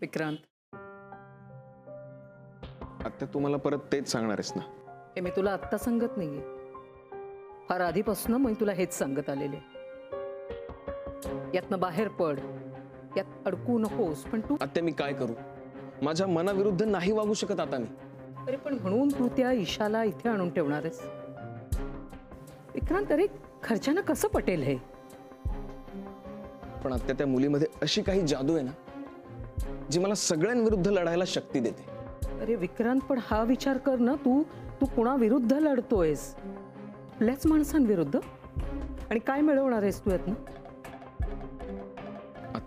विक्रांत, आता तू मला परत तेच सांगणार आहेस ना? हे मी तुला आत्ता सांगत नाहीये, फार आधीपासून मी तुला हेच सांगत आलेले. यातनं बाहेर पड, यात अडकू नकोस. पण तू आता मी काय करू? माझ्या मनाविरुद्ध नाही वागू शकत आता मी. अरे पण म्हणून तू त्या ईशाला इथे आणून ठेवणार आहेस? विक्रांत, अरे खर्चानं कसं पटेल हे? पण आता त्या मुलीमध्ये अशी काही जादू आहे ना, जी मला सगळ्यांविरुद्ध लढायला शक्ती देते. अरे विक्रांत, पण हा विचार कर ना, तू तू कुणाविरुद्ध लढतोयस? आपल्याच माणसांविरुद्ध. आणि काय मिळवणार आहेस तू यातनं?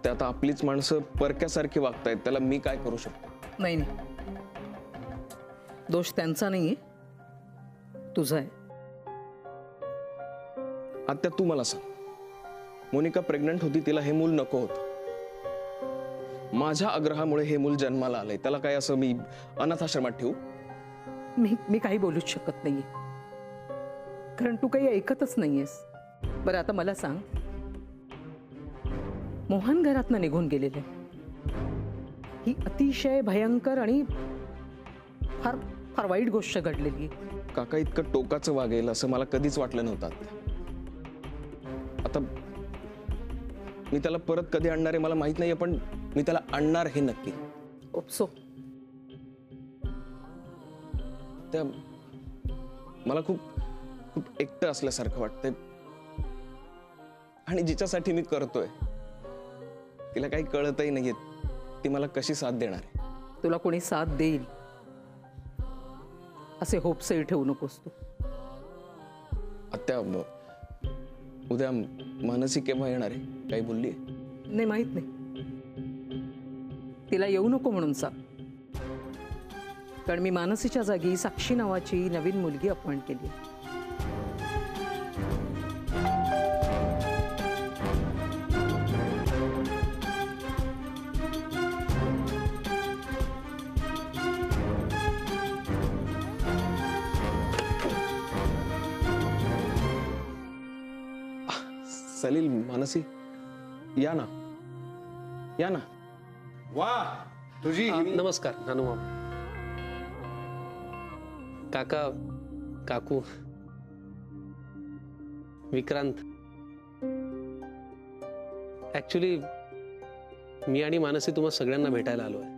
आता आपलीच माणसं परक्यासारखी वागतायत, त्याला मी काय करू शकतो? नाही नाही, दोष त्यांचा नाहीये, तुझा आहे. आता तू मला सांग, मोनिका प्रेग्नंट होती, तिला हे मूल नको होतं. माझ्या आग्रहामुळे हे मूल जन्माला आलंय, त्याला काय असं मी अनाथाश्रमात ठेवू? मी काही बोलूच शकत नाहीये, कारण तू काही ऐकतच नाहीयेस. बरं आता मला सांग, मोहन घरातनं निघून गेलेले, ही अतिशय भयंकर आणि फार फार वाईट गोष्ट घडलेली आहे. काका इतकं टोकाचं वागेल असं मला कधीच वाटलं नव्हतं. आता मी त्याला परत कधी आणणार आहे मला माहित नाहीये, पण मी त्याला आणणार हे नक्की. ओप्सो, त्या मला खूप खूप एकटं असल्यासारखं वाटतंय, आणि जिच्यासाठी मी करतोय तिला काही कळतही नाहीये, ती मला कशी साथ देणार आहे. तुला कोणी साथ देईल असे होप्सही ठेवू नकोस तू. आत्या, उद्या मानसी केव्हा येणार आहे? काही बोलली? नाही, माहित नाही. तिला येऊ नको म्हणून सांग, कारण मी मानसीच्या जागी साक्षी नावाची नवीन मुलगी अपॉइंट केली. सलील, मानसी, या ना, या ना. वाह, तुझी नमस्कार नानू मामा, काका, काकू, विक्रांत. ऍक्च्युली मी आणि मानसी तुम्हा सगळ्यांना भेटायला आलो आहे.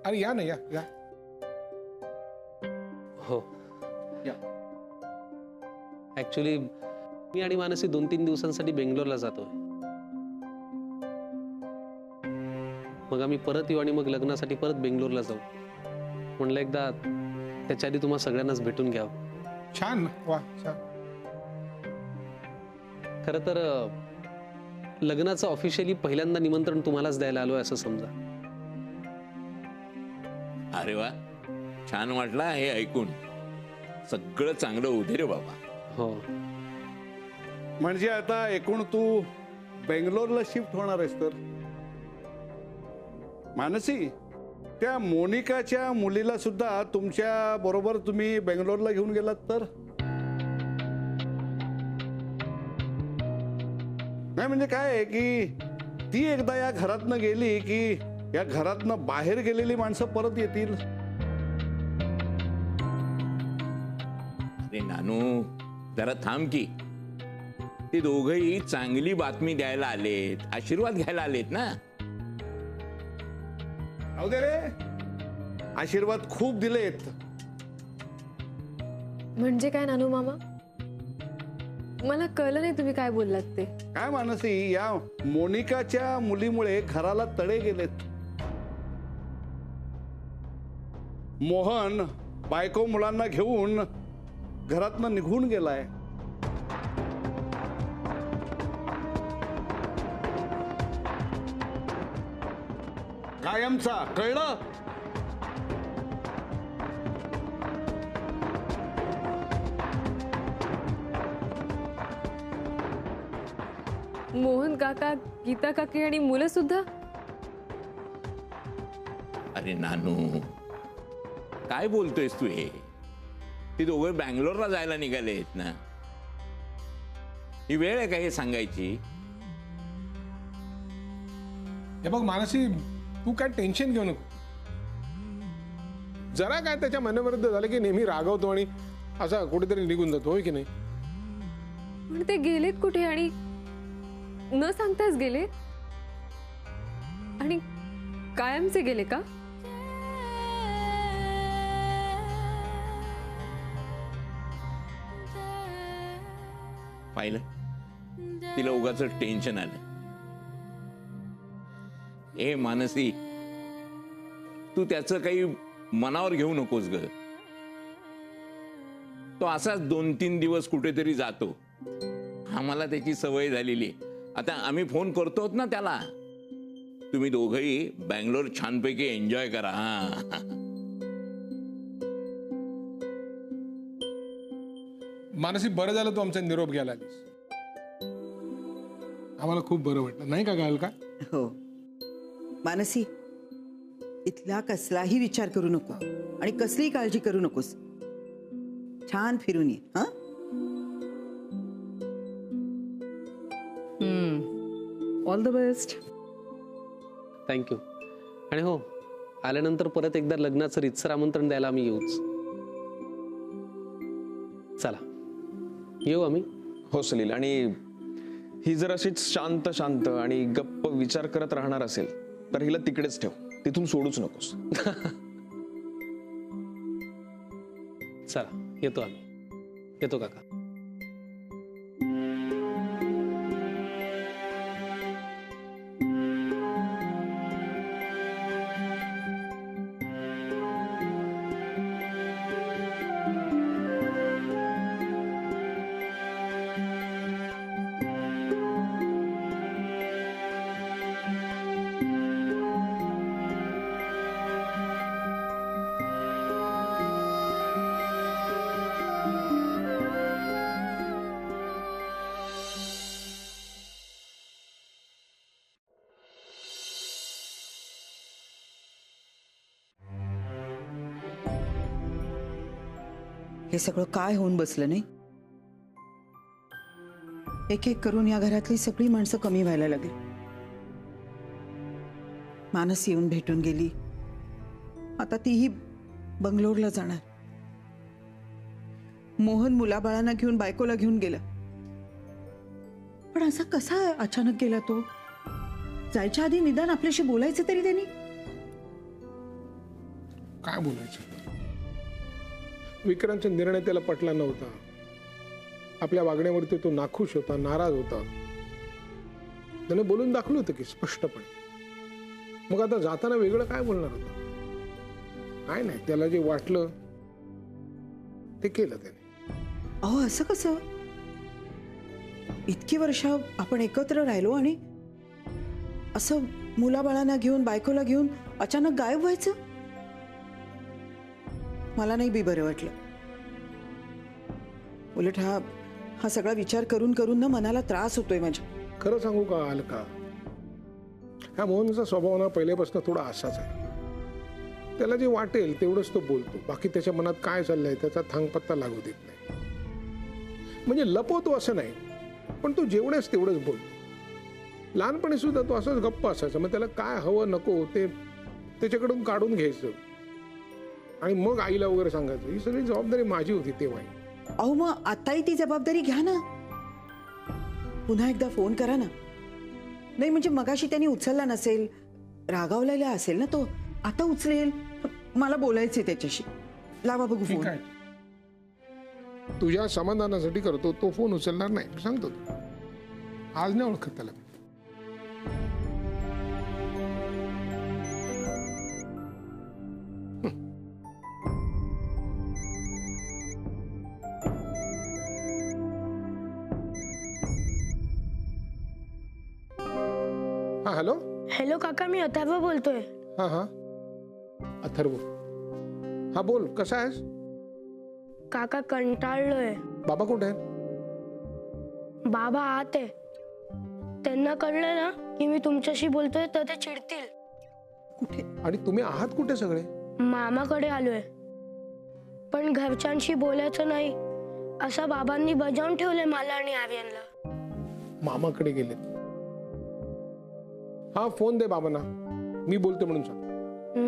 अरे या ना, या या. हो, या. ऍक्च्युली मी आणि मानसी 2-3 दिवसांसाठी बेंगलोरला जातोय. मग आम्ही परत येऊ आणि मग लग्नासाठी परत बेंगलोरला जाऊ. म्हणलं एकदा त्याच्या आधी तुम्हा सगळ्यांनाच भेटून घ्यावं. छान, वा छान. खरं तर लग्नाचं ऑफिशियली पहिल्यांदा निमंत्रण तुम्हालाच द्यायला आलोय असं समजा. अरे वा, छान वाटला हे ऐकून. सगळं चांगलं होऊ दे रे बाबा. हो, म्हणजे आता एकूण तू बेंगलोरला शिफ्ट होणार आहेस तर? मानसी, त्या मोनिकाच्या मुलीला सुद्धा तुमच्या बरोबर तुम्ही बेंगलोरला घेऊन गेलात तर? नाही म्हणजे काय आहे की ती एकदा या घरातनं गेली की या घरातनं बाहेर गेलेली माणसं परत येतील. अरे नानू, जरा थांब की. ते दोघही चांगली बातमी द्यायला आलेत, आशीर्वाद घ्यायला आलेत ना. राहू दे रे, आशीर्वाद खूप दिलेत. म्हणजे काय नानू मामा? मला कळलं नाही तुम्ही काय बोललात ते. काय मानसी, या मोनिकाच्या मुलीमुळे घराला तडे गेलेत. मोहन बायको मुलांना घेऊन घरातनं निघून गेलाय. कायमचा, कळलं? मोहन काका, गीता काकी आणि मुलं सुद्धा? अरे नानू, काय बोलतोयस तू हे? ती दोघं बँगलोरला जायला निघालेत ना. ही वेळ आहे का हे सांगायची? हे बघ मानसी, तू काय टेन्शन घेऊ नको. जरा काय त्याच्या मनाविरुद्ध झालं की नेहमी रागवतो आणि असा कुठेतरी निघून जातो, होय की नाही? पण ते गेलेत कुठे आणि न सांगताच गेले आणि कायमचे गेले का? पाहिलं, तिला उगाच टेन्शन आलं. ए मानसी, तू त्याचं काही मनावर घेऊ नकोस ग. तो असाच 2-3 दिवस कुठेतरी जातो. आम्हाला त्याची सवय झालेली. आता आम्ही फोन करतो ना त्याला. तुम्ही दोघंही बँगलोर छानपैकी एन्जॉय करा. हा, मानसी, बरं झालं तू आमचा निरोप घ्यायला आलीस. आम्हाला खूप बरं वाटलं, नाही का गायल का? हो मानसी, इथला कसलाही विचार करू नको आणि कसलीही काळजी करू नकोस. छान फिरून ये. हा, ऑल द बेस्ट. थँक्यू. आणि हो, आल्यानंतर परत एकदा लग्नाचं रीतसर आमंत्रण द्यायला आम्ही येऊच. चला येऊ आम्ही. हो सलील, आणि ही जर अशीच शांत शांत आणि गप्प विचार करत राहणार असेल तर हिला तिकडेच ठेव, तिथून सोडूच नकोस. चला येतो आम्ही. येतो काका. हे सगळं काय होऊन बसलं नाही? एक एक करून या घरातली सगळी माणसं कमी व्हायला लागली. मानस येऊन भेटून गेली, आता तीही बंगलोरला जाणार. मोहन मुलाबाळांना घेऊन बायकोला घेऊन गेला. पण असा कसा अचानक गेला तो? जायच्या आधी निदान आपल्याशी बोलायचं तरी त्यांनी. काय बोलायचं? विक्रांतचा निर्णय त्याला पटला नव्हता. आपल्या वागण्यावरती तो नाखुश होता, नाराज होता. त्याने बोलून दाखवलं होतं की स्पष्टपणे. मग आता जाताना वेगळं काय बोलणार होता? काय नाही, त्याला जे वाटलं ते केलं त्याने. अहो असं कसं? इतकी वर्ष आपण एकत्र राहिलो आणि असं मुलाबाळांना घेऊन बायकोला घेऊन अचानक गायब व्हायचं? मला नाही बी बरं वाटलं. उलट हा सगळा विचार करून करून ना मनाला त्रास होतोय माझ्या. खरं सांगू का अलका, ह्या मोहनचा स्वभाव ना पहिल्यापासून थोडा असाच आहे. त्याला जे वाटेल तेवढंच तो बोलतो. बाकी त्याच्या मनात काय चाललंय त्याचा थांगपत्ता लागू देत नाही. म्हणजे लपवतो असं नाही, पण तो जेवढेच तेवढंच बोलतो. लहानपणी सुद्धा तो असंच गप्प असायचा. मग त्याला काय हवं नको ते त्याच्याकडून काढून घ्यायचं आणि मग आईला वगैरे सांगायचं. ही सगळी जबाबदारी माझी होती तेव्हा. अहो मग आताही ती जबाबदारी घ्या ना. पुन्हा एकदा फोन करा ना. नाही म्हणजे मगाशी त्यांनी उचलला नसेल, रागावलेला असेल ना तो, आता उचलेल. मला बोलायचंय त्याच्याशी. लावा बघू फोन. तुझ्या समाधानासाठी करतो, तो फोन उचलणार नाही सांगतो. आज नाही ओळखत त्याला. हा हॅलो. हॅलो काका, मी अथर्व बोलतोय. हा हा अथर्व. हा बोल, कसा आहेस? काका कंटाळलोय. बाबा कुठे आहेत? बाबा आत आहे. त्यांना कळलं ना की मी तुमच्याशी बोलतोय तर ते चिडतील. कुठे? आणि तुम्ही आहात कुठे सगळे? मामाकडे आलोय. पण घरच्यांशी बोलायचं नाही असं बाबांनी बजावून ठेवलंय मला आणि आर्यनला. मामाकडे गेलेत. हा फोन दे बाबांना. मी बोलतो म्हणून सांग.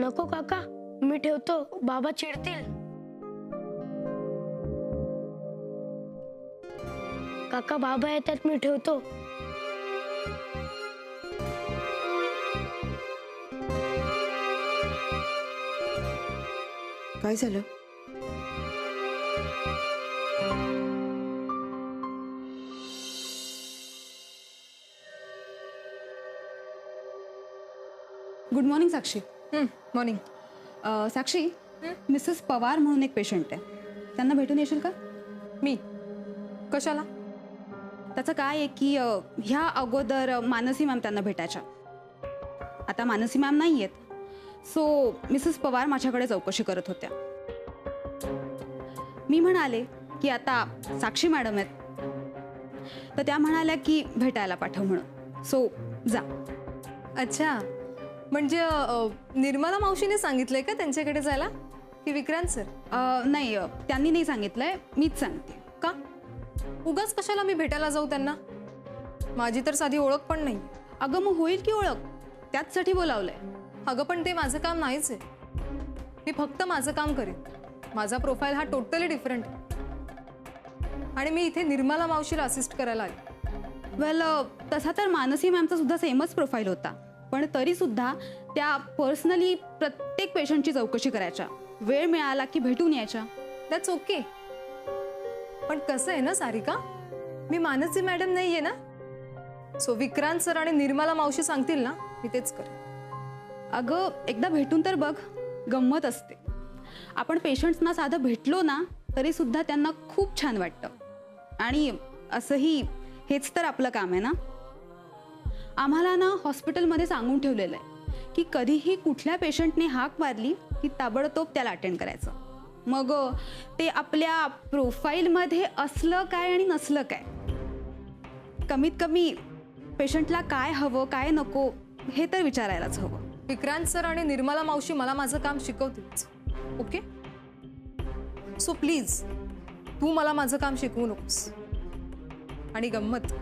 नको काका, मी ठेवतो, बाबा चिडतील. काका बाबा येतात, मी ठेवतो. काय झालं? गुड मॉर्निंग साक्षी. मॉर्निंग. साक्षी, मिसेस पवार म्हणून एक पेशंट आहे, त्यांना भेटून येशील का? मी कशाला? त्याचं काय आहे की ह्या अगोदर मानसी मॅम त्यांना भेटायच्या. आता मानसी मॅम नाही आहेत, सो मिसेस पवार माझ्याकडे चौकशी करत होत्या. मी म्हणाले की आता साक्षी मॅडम आहेत, तर त्या म्हणाल्या की भेटायला पाठव म्हणून. सो जा. अच्छा, म्हणजे निर्मला मावशीने सांगितलंय का त्यांच्याकडे जायला की विक्रांत सर? नाही, त्यांनी नाही सांगितलंय, मीच सांगते. का? उगाच कशाला मी भेटायला जाऊ त्यांना? माझी तर साधी ओळख पण नाही. अगं मग होईल की ओळख, त्याचसाठी बोलावलंय. अगं पण ते माझं काम नाहीच आहे. मी फक्त माझं काम करेन. माझा प्रोफाईल हा टोटली डिफरंट आहे आणि मी इथे निर्मला मावशीला असिस्ट करायला आले. वेल, तसा तर मानसी मॅमचा सुद्धा सेमच प्रोफाईल होता, पण तरी सुद्धा त्या पर्सनली प्रत्येक पेशंटची चौकशी करायच्या. वेळ मिळाला की भेटून यायच्या. That's okay. पण कसं आहे ना सारिका, मी मानसी मॅडम नाहीये ना, सो विक्रांत सर आणि निर्मला मावशी सांगतील ना, मी तेच करेन. अगं एकदा भेटून तर बघ, गंमत असते. आपण पेशंट्सना साधं भेटलो ना तरी सुद्धा त्यांना खूप छान वाटतं. आणि असंही हेच तर आपलं काम आहे ना. आम्हाला ना हॉस्पिटलमध्ये सांगून ठेवलेलं आहे की कधीही कुठल्या पेशंटने हाक मारली की ताबडतोब त्याला अटेंड करायचं. मग ते आपल्या प्रोफाईलमध्ये असलं काय आणि नसलं काय, कमीत कमी पेशंटला काय हवं काय नको हे तर विचारायलाच हवं. विक्रांत सर आणि निर्मला मावशी मला माझं काम शिकवतीलच. ओके, सो प्लीज तू मला माझं काम शिकवू नकोस. आणि गंमत,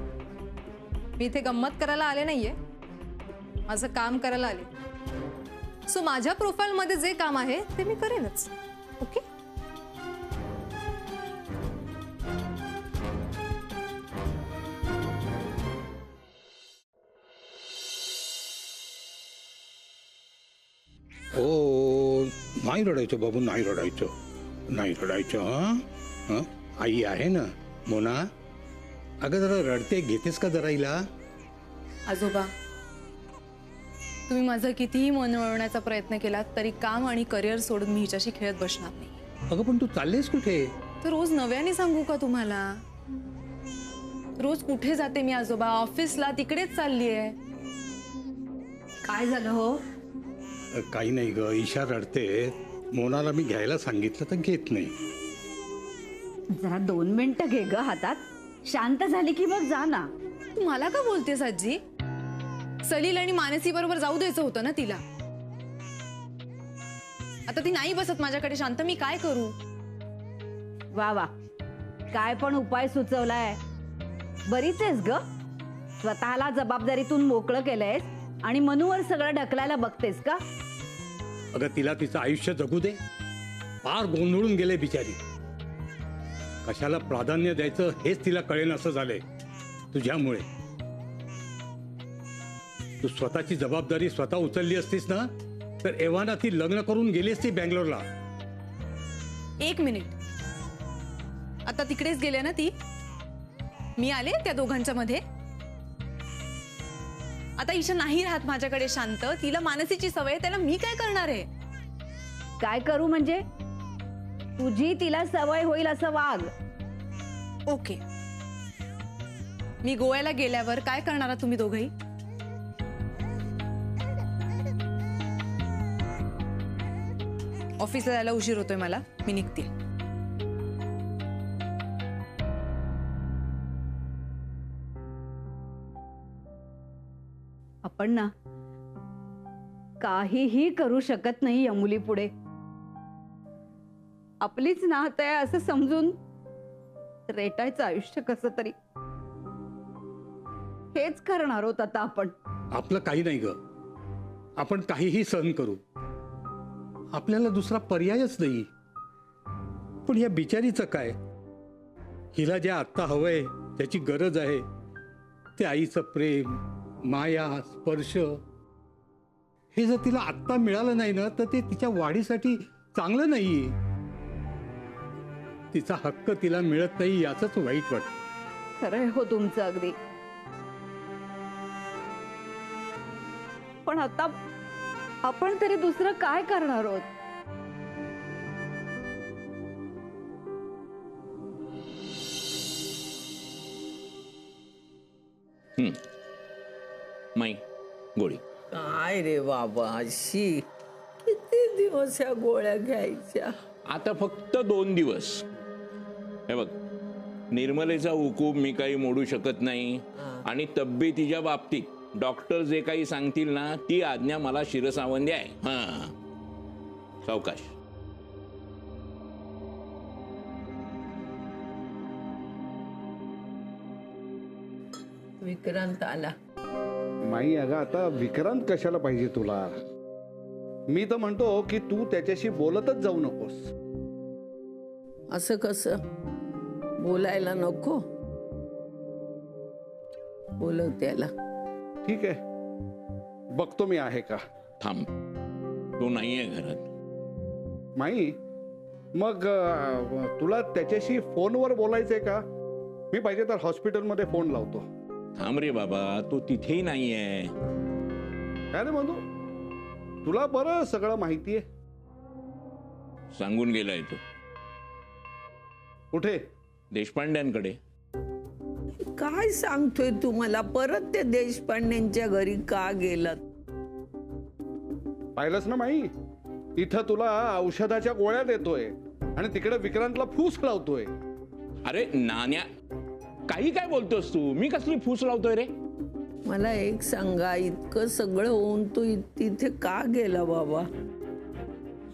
मी इथे गंमत करायला आले नाहीये, माझं काम करायला आले. सो माझ्या प्रोफाईलमध्ये जे काम आहे ते मी करेनच. ओके. ओ नाही रडायचं बाबू, नाही रडायचं, नाही रडायचं. हां हां, आई आहे ना मोना. अगं जरा रडते, घेतेस का जरा हिला? आजोबा, तुम्ही माझं कितीही मन वळवण्याचा प्रयत्न केला तरी काम आणि करिअर सोडून मी हिच्याशी खेळत बसणार नाही. अगं पण तू चाललेस कुठे? तर रोज नव्याने सांगू का तुम्हाला? रोज कुठे जाते मी आजोबा? ऑफिसला, तिकडेच चालली आहे. काय झालं हो? काही नाही ग, ईशा रडते. मोनाला मी घ्यायला सांगितलं तर घेत नाही. जरा 2 मिनिटं घे ग हातात, शांत झाली की मग जा ना. तू मला का बोलतेस आजी? सलील आणि मानसी बरोबर जाऊ द्यायचं होतं ना तिला. आता ती नाही बसत माझ्याकडे शांत, मी काय करू? वा वा, काय पण उपाय सुचवलाय. बरीच आहेस ग, स्वतःला जबाबदारीतून मोकळं केलंयस आणि मनूवर सगळं ढकलायला बघतेस का? अगं तिला तिचं आयुष्य जगू दे. फार गोंधळून गेले बिचारी. कशाला प्राधान्य द्यायचं हेच तिला कळेन असं झालंय तुझ्यामुळे. तू स्वतःची जबाबदारी स्वतः उचलली असतीस ना तर एव्हाना ती लग्न करून गेली असती बँगलोरला. 1 मिनिट, आता तिकडेच गेले ना ती? मी आले त्या दोघांच्या मध्ये? आता ईशा नाही राहत माझ्याकडे शांत, तिला मानसीची सवय, त्याला मी काय करणार आहे? काय करू म्हणजे? तुझी तिला सवय होईल असं वाग. ओके, मी गोव्याला गेल्यावर काय करणार आहात तुम्ही दोघंही? ऑफिसला जायला उशीर होतोय मला, मी निघते. आपण ना काहीही करू शकत नाही या मुली पुढे. आपलीच नात आहे असं समजून रेटायचं आयुष्य कसं तरी. हेच करणार आहोत आता आपण. आपलं काही नाही ग, आपण काहीही सहन करू, आपल्याला दुसरा पर्यायच नाही. पण या बिचारीचं काय? हिला जे आत्ता हवंय, त्याची गरज आहे, ते आईचं प्रेम, माया, स्पर्श, हे जर तिला आत्ता मिळालं नाही ना, तर ते तिच्या वाढीसाठी चांगलं नाहीये. तिचा हक्क तिला मिळत नाही याचंच वाईट वाटतं. खरंय हो तुमचं अगदी. पण आता आपण तरी दुसरं काय करणार आहोत? माई गोळी. काय रे बाबा, अशी किती दिवस या गोळ्या घ्यायच्या? आता फक्त 2 दिवस. हे बघ, निर्मलेचा हुकूम मी काही मोडू शकत नाही आणि तब्येतीच्या बाबतीत डॉक्टर जे काही सांगतील ना, ती आज्ञा मला शिरसावंदी आहे. हा, सावकाश. विक्रांत आला. माई अगं आता विक्रांत कशाला पाहिजे तुला? मी तर म्हणतो की तू त्याच्याशी बोलतच जाऊ नकोस. असं कसं? बोलायला नको? बोलव त्याला. ठीक आहे, बघतो मी आहे का. थांब, तो नाहीये घरात. माई मग तुला त्याच्याशी फोनवर बोलायचंय का? मी पाहिजे तर हॉस्पिटलमध्ये फोन लावतो. थांब रे बाबा, तो तिथेही नाहीये. काय रे म्हणतो, तुला बरं सगळं माहितीये. सांगून गेलाय तो. कुठे? देशपांड्यांकडे. काय सांगतोय तू मला? परत ते देशपांडेंच्या घरी का गेलात? पाहिलंच ना माई, इथं तुला औषधाच्या गोळ्या देतोय आणि तिकडे विक्रांतला फूस लावतोय. अरे नान्या, काही काय बोलतोस तू? मी कसली फूस लावतोय रे? मला एक सांगा, इतकं सगळं होऊन तो तिथे का गेला बाबा?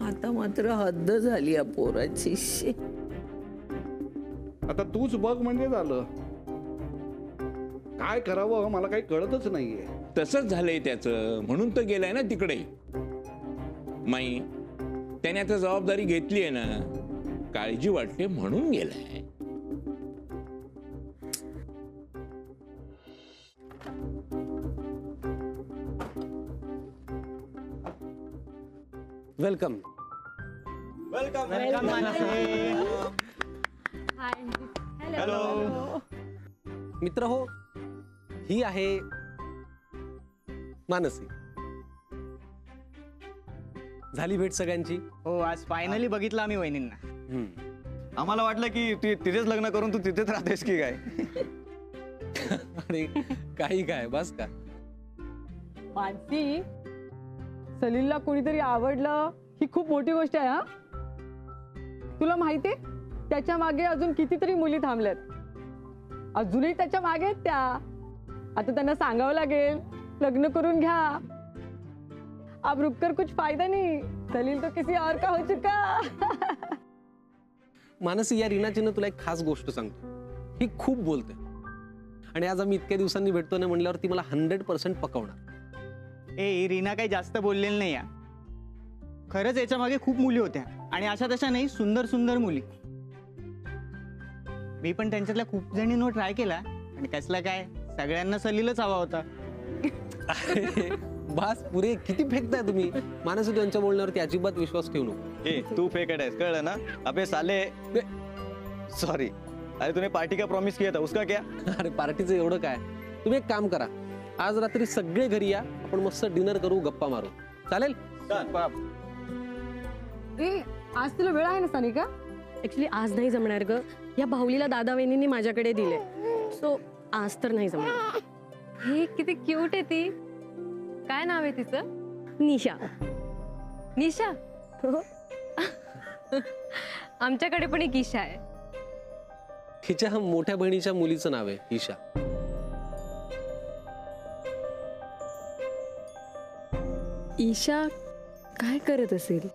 आता मात्र हद्द झाली या पोराची. आता तूच बघ म्हणजे झालं. काय करावं मला काही कळतच नाहीये. तसंच झालंय त्याचं, म्हणून तर गेलाय ना तिकडे. माई, त्याने आता जबाबदारी घेतली आहे ना, काळजी वाटते म्हणून गेलाय. वेलकम. वेलकम. हॅलो मित्र हो, ही आहे मानसी. झाली भेट सगळ्यांची? हो, आज फायनली बघितलं आम्ही वहिनींना. आम्हाला वाटलं की तू तिथेच लग्न करून तू तिथेच राहतेस की काय. अरे काही काय, बस का. मानसी, सलीलला कोणीतरी आवडलं ही खूप मोठी गोष्ट आहे. हा, तुला माहितीये त्याच्या मागे अजून कितीतरी मुली थांबल्यात. अजूनही त्याच्या मागे आहेत त्या. आता त्यांना सांगावं लागेल लग्न करून घ्या. अब रुककर कुछ फायदा नहीं, सलील तो किसी और का हो चुका. मानसी, या रीनाजीनं तुला एक खास गोष्ट सांगतो. ही खूप बोलते आणि आज आम्ही इतक्या दिवसांनी भेटतो ना म्हणल्यावर ती मला 100% पकवणार. ए, रीना काही जास्त बोललेली नाही या. खरंच याच्या मागे खूप मुली होत्या आणि अशा तशा नाही, सुंदर सुंदर मुली. मी पण त्यांच्यातल्या खूप जणींवर ट्राय केला आणि कसला काय, सगळ्यांना सलीलच हवा होता. बस पुरे, किती फेकताय तुम्ही. मानसी, त्यांच्या बोलण्यावरती अजिबात विश्वास ठेवू नको. ए, तू फेकट आहेस, कळलं ना. अबे साले, सॉरी. अरे तूने पार्टी का प्रॉमिस किया था, उसका क्या? अरे पार्टीचं एवढं काय. तुम्ही एक काम करा, आज रात्री सगळे घरी या, आपण मस्त डिनर करू, गप्पा मारू. चालेल? आज तुला वेळ आहे ना सानिका? ऍक्च्युली आज नाही जमणार ग. या बाहुलीला दादा वहिनींनी माझ्याकडे दिले, सो आज तर नाही जमणार. हे किती क्यूट आहे ती. काय नाव आहे तिचं? निशा. निशा? आमच्याकडे पण एक ईशा आहे. तिच्या मोठ्या बहिणीच्या मुलीचं नाव आहे ईशा. ईशा काय करत असेल?